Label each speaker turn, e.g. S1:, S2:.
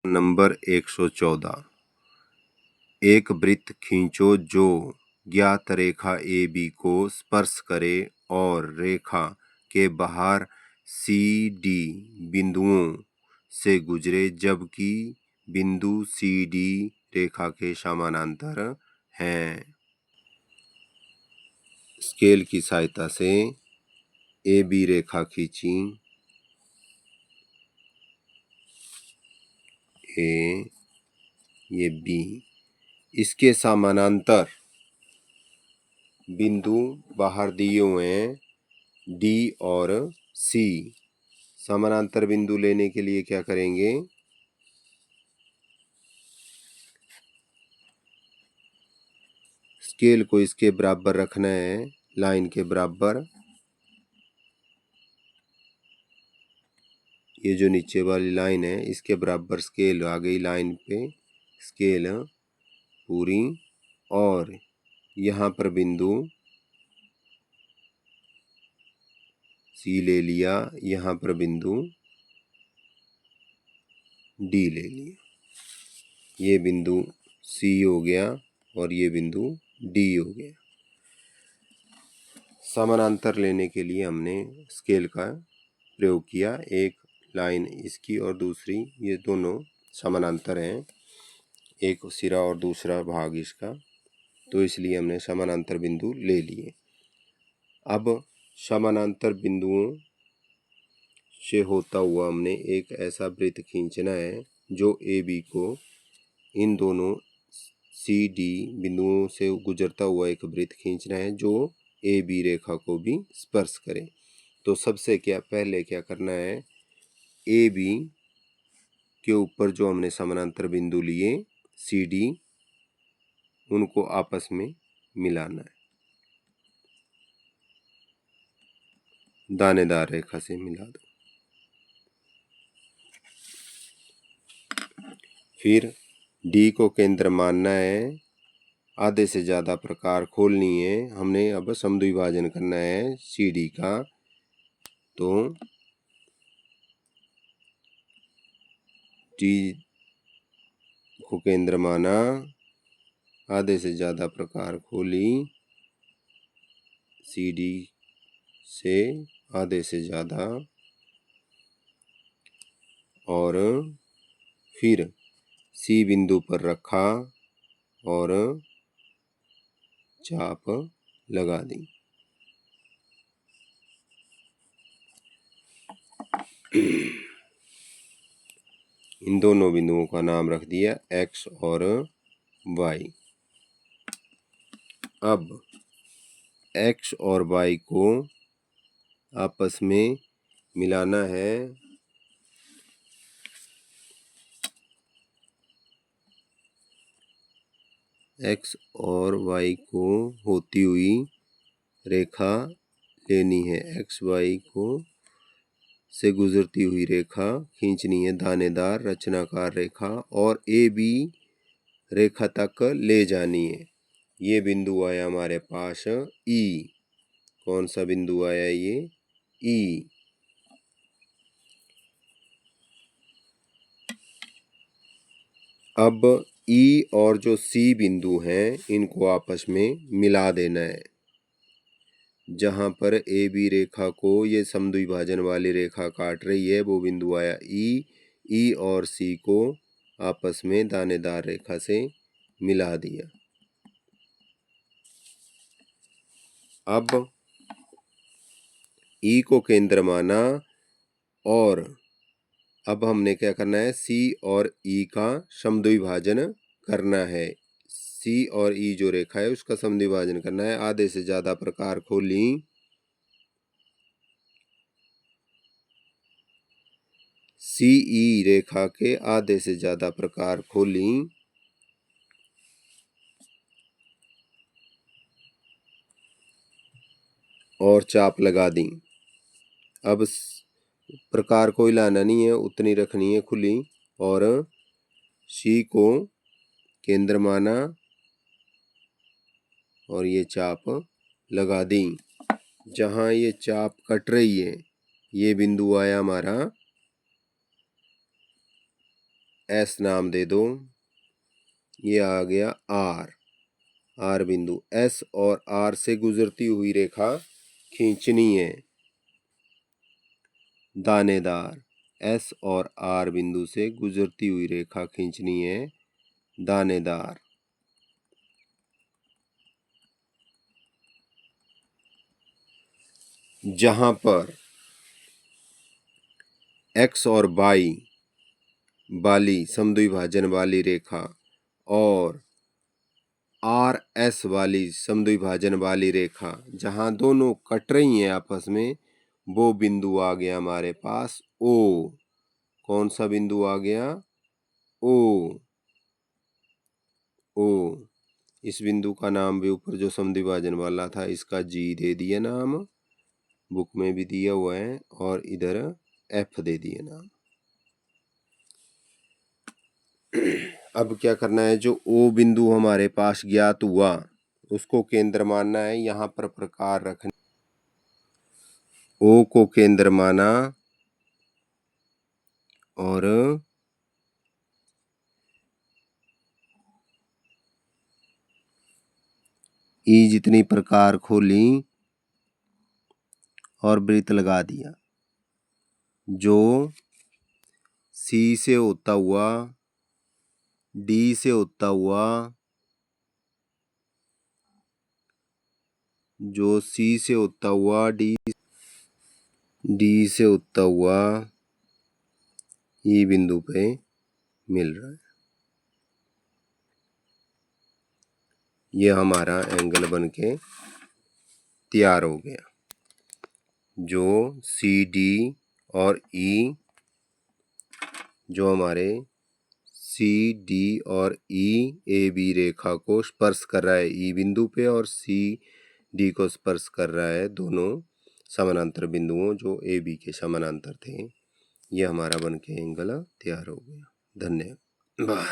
S1: Number 114। एक वृत्त खींचो जो ज्ञात रेखा AB को स्पर्श करे और रेखा के बाहर CD बिंदुओं से गुजरे, जबकि बिंदु CD रेखा के समानांतर हैं। स्केल की सहायता से AB रेखा खींची। ए, ये B, इसके समानांतर बिंदु बाहर दिए हुए हैं D और C। समानांतर बिंदु लेने के लिए क्या करेंगे? स्केल को इसके बराबर रखना है, लाइन के बराबर। ये जो नीचे वाली लाइन है इसके बराबर स्केल आ गई लाइन पे, स्केल पूरी। और यहाँ पर बिंदु C ले लिया, यहाँ पर बिंदु D ले लिया। ये बिंदु C हो गया और ये बिंदु D हो गया। समानांतर लेने के लिए हमने स्केल का प्रयोग किया। एक लाइन इसकी और दूसरी, ये दोनों समानांतर हैं, एक सिरा और दूसरा भाग इसका, तो इसलिए हमने समानांतर बिंदु ले लिए। अब समानांतर बिंदुओं से होता हुआ हमने एक ऐसा वृत्त खींचना है जो AB को इन दोनों CD बिंदुओं से गुजरता हुआ एक वृत्त खींचना है जो AB रेखा को भी स्पर्श करे। तो सबसे पहले क्या करना है, AB के ऊपर जो हमने समानांतर बिंदु लिए CD, उनको आपस में मिलाना है, दानेदार रेखा से मिला दो। फिर D को केंद्र मानना है, आधे से ज़्यादा प्रकार खोलनी है। हमने अब समद्विभाजन करना है CD का, तो D को केंद्र माना, आधे से ज़्यादा प्रकार खोली, CD से आधे से ज़्यादा, और फिर C बिंदु पर रखा और चाप लगा दी। इन दोनों बिंदुओं का नाम रख दिया X और Y। अब X और Y को आपस में मिलाना है। X और Y को होती हुई रेखा लेनी है, XY को से गुजरती हुई रेखा खींचनी है, दानेदार रचनाकार रेखा, और AB रेखा तक ले जानी है। ये बिंदु आया हमारे पास E। कौन सा बिंदु आया ये? E। अब E और जो C बिंदु हैं इनको आपस में मिला देना है। जहाँ पर AB रेखा को ये समद्विभाजन वाली रेखा काट रही है वो बिंदु आया E और C को आपस में दानेदार रेखा से मिला दिया। अब E को केंद्र माना और अब हमने क्या करना है, C और E का समद्विभाजन करना है। C और E जो रेखा है उसका समद्विभाजन करना है। आधे से ज़्यादा प्रकार खोली, CE रेखा के आधे से ज़्यादा प्रकार खोली और चाप लगा दी। अब प्रकार को हिलाना नहीं है, उतनी रखनी है खुली, और C को केंद्र माना और ये चाप लगा दी। जहाँ ये चाप कट रही है ये बिंदु आया हमारा एस नाम दे दो, ये आ गया आर बिंदु। एस और आर से गुजरती हुई रेखा खींचनी है दानेदार। एस और आर बिंदु से गुजरती हुई रेखा खींचनी है दानेदार। जहां पर एक्स और वाई वाली समद्विभाजन वाली रेखा और आर एस वाली समद्विभाजन वाली रेखा जहां दोनों कट रही हैं आपस में, वो बिंदु आ गया हमारे पास ओ। कौन सा बिंदु आ गया? ओ। ओ। इस बिंदु का नाम भी ऊपर जो समद्विभाजन वाला था इसका जी दे दिया नाम, बुक में भी दिया हुआ है, और इधर एफ दे दिया नाम। अब क्या करना है, जो ओ बिंदु हमारे पास ज्ञात हुआ उसको केंद्र मानना है। यहाँ पर प्रकार रखना, ओ को केंद्र माना और ई जितनी प्रकार खोली और वृत्त लगा दिया। जो सी से होता हुआ, डी से होता हुआ, जो सी से होता हुआ, डी से होता हुआ ई बिंदु पे मिल रहा है। ये हमारा एंगल बन के तैयार हो गया। जो सी डी और ई, जो हमारे सी डी और ई ए बी रेखा को स्पर्श कर रहा है ई बिंदु पे, और सी डी को स्पर्श कर रहा है, दोनों समानांतर बिंदुओं जो ए बी के समानांतर थे। ये हमारा बन के एंगल तैयार हो गया। धन्यवाद।